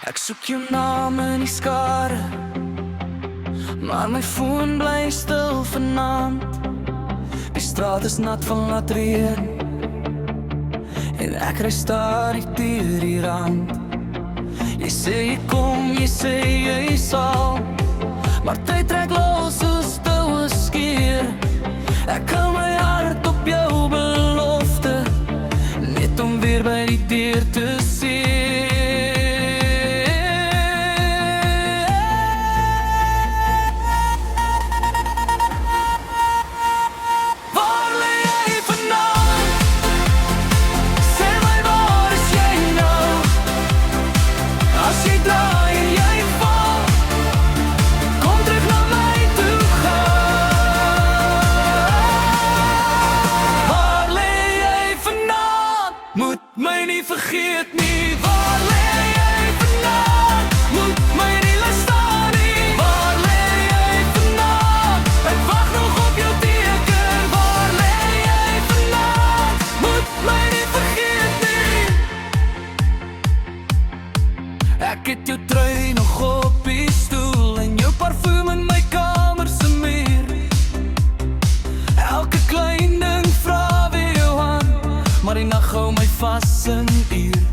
Ek soek jou naam in die skare, maar my foon bly stil vanaand. Die straat is nat van laat reën en ek ry stadig deur die rand. Jy sê jy kom, jy sê jy sal, maar tyd trek los soos touwe skeer. Ek hou my hart op jou belofte, net om weer by die deur te sien. Moet my nie vergeet nie, waar lê jy vanaand? Moet my nie laat staan nie, waar lê jy vanaand? Ek wag nog op jou teken, waar lê jy vanaand? Moet my nie vergeet nie. Ek het jou trui nog op die stoel en jou parfuum in my kamer se muur. Elke klein ding vra weer jou aan, maar die nag hou my vas 'n uur.